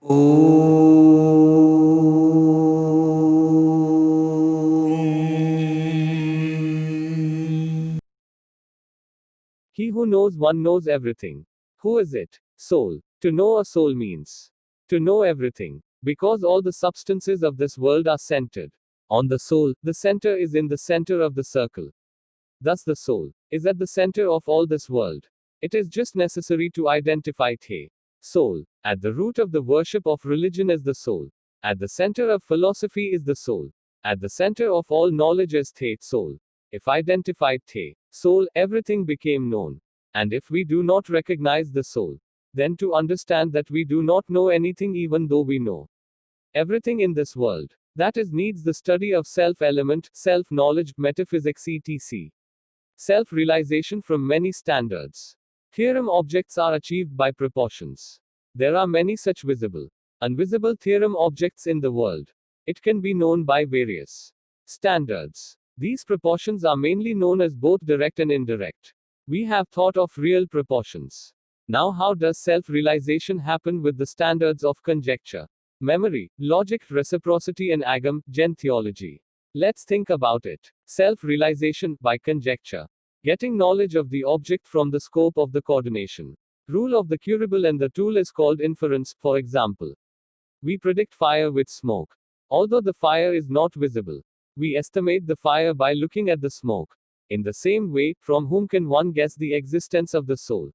He who knows one knows everything. Who is it? Soul. To know a soul means to know everything. Because all the substances of this world are centered on the soul, the center is in the center of the circle. Thus, the soul is at the center of all this world. It is just necessary to identify the soul. At the root of the worship of religion is the soul. At the center of philosophy is the soul. At the center of all knowledge is the soul. If identified the soul, everything became known. And if we do not recognize the soul, then to understand that we do not know anything even though we know everything in this world. That is needs the study of self-element, self-knowledge, metaphysics etc. Self-realization from many standards. Theorem objects are achieved by proportions. There are many such visible, invisible theorem objects in the world. It can be known by various standards. These proportions are mainly known as both direct and indirect. We have thought of real proportions. Now, how does self-realization happen with the standards of conjecture, memory, logic, reciprocity, and agam-gen theology? Let's think about it. Self-realization, by conjecture. Getting knowledge of the object from the scope of the coordination. Rule of the curable and the tool is called inference, for example. We predict fire with smoke. Although the fire is not visible, we estimate the fire by looking at the smoke. In the same way, from whom can one guess the existence of the soul?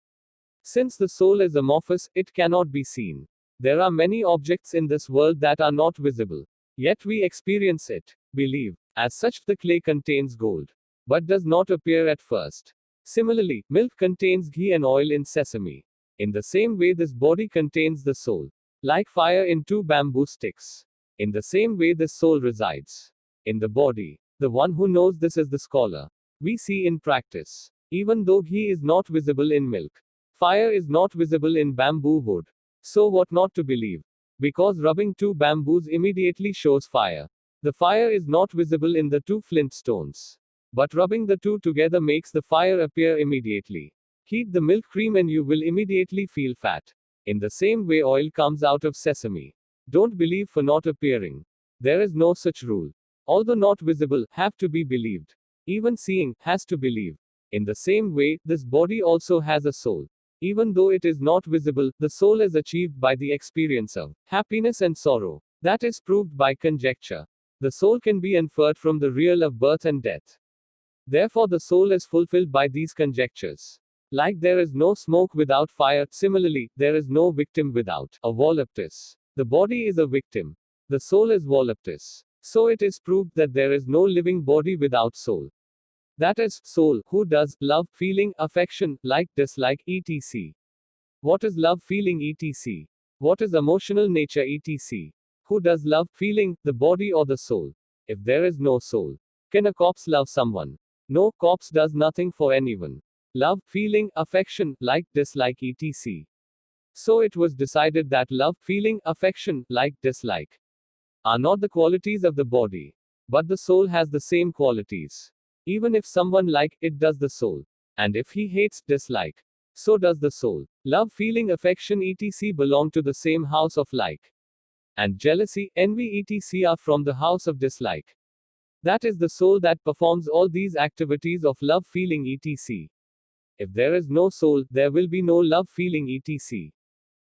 Since the soul is amorphous, it cannot be seen. There are many objects in this world that are not visible. Yet we experience it, believe. As such, the clay contains gold, but does not appear at first. Similarly, milk contains ghee and oil in sesame. In the same way, this body contains the soul, like fire in two bamboo sticks. In the same way, this soul resides in the body. The one who knows this is the scholar. We see in practice. Even though ghee is not visible in milk, fire is not visible in bamboo wood. So what not to believe? Because rubbing two bamboos immediately shows fire. The fire is not visible in the two flint stones. But rubbing the two together makes the fire appear immediately. Heat the milk cream and you will immediately feel fat. In the same way, oil comes out of sesame. Don't believe for not appearing. There is no such rule. Although not visible, have to be believed. Even seeing, has to believe. In the same way, this body also has a soul. Even though it is not visible, the soul is achieved by the experience of happiness and sorrow. That is proved by conjecture. The soul can be inferred from the real of birth and death. Therefore, the soul is fulfilled by these conjectures. Like there is no smoke without fire, similarly, there is no victim without a voluptus. The body is a victim. The soul is voluptus. So it is proved that there is no living body without soul. That is, soul, who does love, feeling, affection, like, dislike, etc. What is love, feeling, etc.? What is emotional nature, etc.? Who does love, feeling, the body or the soul? If there is no soul, can a corpse love someone? No, corpse does nothing for anyone. Love, feeling, affection, like, dislike, etc. So it was decided that love, feeling, affection, like, dislike are not the qualities of the body. But the soul has the same qualities. Even if someone like, it does the soul. And if he hates, dislike, so does the soul. Love, feeling, affection etc. belong to the same house of like. And jealousy, envy etc. are from the house of dislike. That is the soul that performs all these activities of love, feeling etc. If there is no soul, there will be no love, feeling etc.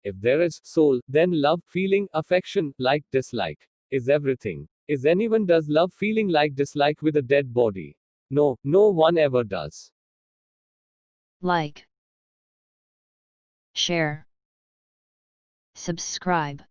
If there is soul, then love, feeling, affection, like, dislike is everything. Is anyone does love, feeling, like, dislike with a dead body? No, no one ever does. Like, share, subscribe.